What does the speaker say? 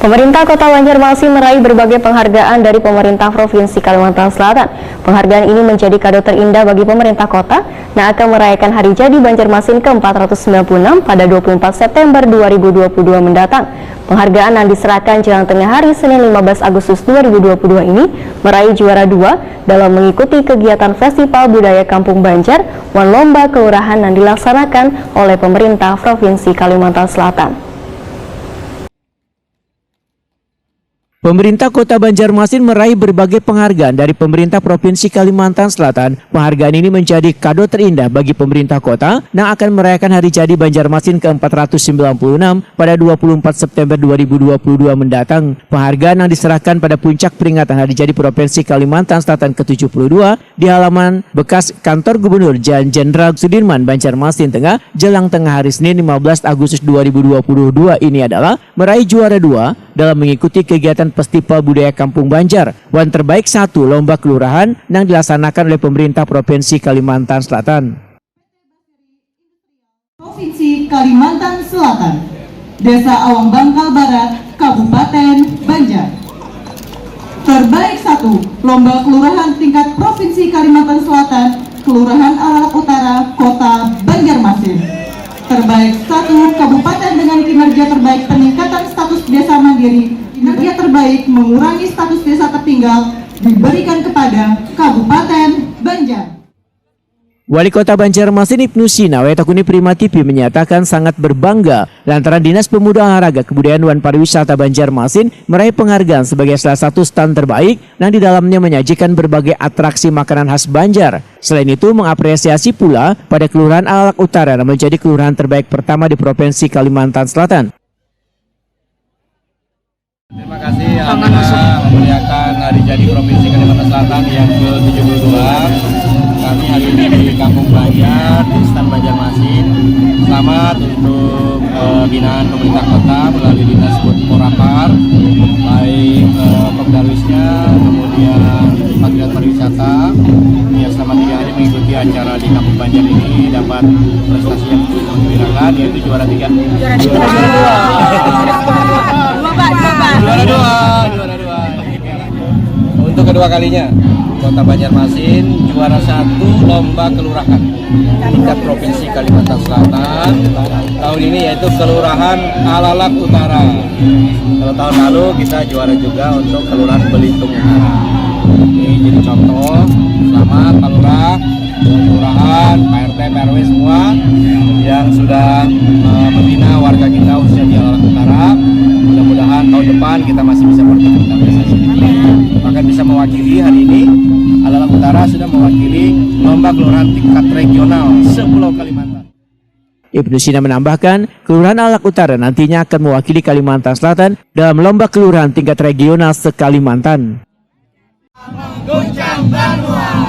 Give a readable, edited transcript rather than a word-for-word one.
Pemerintah Kota Banjarmasin meraih berbagai penghargaan dari pemerintah Provinsi Kalimantan Selatan. Penghargaan ini menjadi kado terindah bagi pemerintah kota yang akan merayakan Hari Jadi Banjarmasin ke-496 pada 24 September 2022 mendatang. Penghargaan yang diserahkan jelang tengah hari Senin 15 Agustus 2022 ini meraih juara 2 dalam mengikuti kegiatan Festival Budaya Kampung Banjar Wan Lomba Kelurahan yang dilaksanakan oleh pemerintah Provinsi Kalimantan Selatan. Pemerintah Kota Banjarmasin meraih berbagai penghargaan dari pemerintah Provinsi Kalimantan Selatan. Penghargaan ini menjadi kado terindah bagi pemerintah kota yang akan merayakan Hari Jadi Banjarmasin ke-496 pada 24 September 2022 mendatang. Penghargaan yang diserahkan pada puncak peringatan Hari Jadi Provinsi Kalimantan Selatan ke-72 di halaman bekas kantor Gubernur Jalan Jenderal Sudirman, Banjarmasin Tengah, jelang tengah hari Senin 15 Agustus 2022 ini adalah meraih juara 2 dalam mengikuti kegiatan Festival Budaya Kampung Banjar Wan Terbaik 1 Lomba Kelurahan yang dilaksanakan oleh pemerintah Provinsi Kalimantan Selatan. Provinsi Kalimantan Selatan, Desa Awang Bangkal Barat, Kabupaten Banjar. Terbaik 1 Lomba Kelurahan tingkat Provinsi Kalimantan Selatan, Kelurahan Alalak Utara, Kota Banjarmasin. Terbaik 1 Kabupaten dengan kinerja terbaik peningkatan status desa mandiri. Kinerja terbaik mengurangi status desa tertinggal diberikan kepada Kabupaten Banjar. Wali Kota Banjarmasin Ibnu Sina Wetakuni Prima TV menyatakan sangat berbangga lantaran Dinas Pemuda Olahraga Kebudayaan dan Pariwisata Banjarmasin meraih penghargaan sebagai salah satu stand terbaik yang di dalamnya menyajikan berbagai atraksi makanan khas Banjar. Selain itu mengapresiasi pula pada Kelurahan Alalak Utara yang menjadi kelurahan terbaik pertama di Provinsi Kalimantan Selatan. Terima kasih Alhamdulillah memeriahkan Hari Jadi Provinsi Kalimantan Selatan yang ke-72. Kami hari ini di Kampung Banjar, di Stan Banjarmasin. Selamat untuk binaan pemerintah kota melalui Dinas Porapar, baik Pemdarwisnya, kemudian Paguyuban Pariwisata. Ya, selama 3 hari mengikuti acara di Kampung Banjar ini dapat prestasi yang menggembirakan, yaitu juara 3. Juara 2. Untuk kedua kalinya Kota Banjarmasin juara 1 Lomba Kelurahan tingkat Provinsi Kalimantan Selatan tahun ini, yaitu Kelurahan Alalak Utara. Kalau tahun lalu kita juara juga untuk Kelurahan Belitung Utara. Ini jadi contoh. Selamat Pak Lurah, Kelurahan, Pak RT, Pak RW semua yang sudah membina warga kita khususnya di Alalak Utara. Mudah-mudahan tahun depan kita masih bisa mempertahankan prestasi ini, bahkan bisa mewakili. Hari ini Alalak Utara sudah mewakili lomba kelurahan tingkat regional se-Pulau Kalimantan. Ibnu Sina menambahkan, Kelurahan Alalak Utara nantinya akan mewakili Kalimantan Selatan dalam lomba kelurahan tingkat regional se-Kalimantan. Guncang Banua.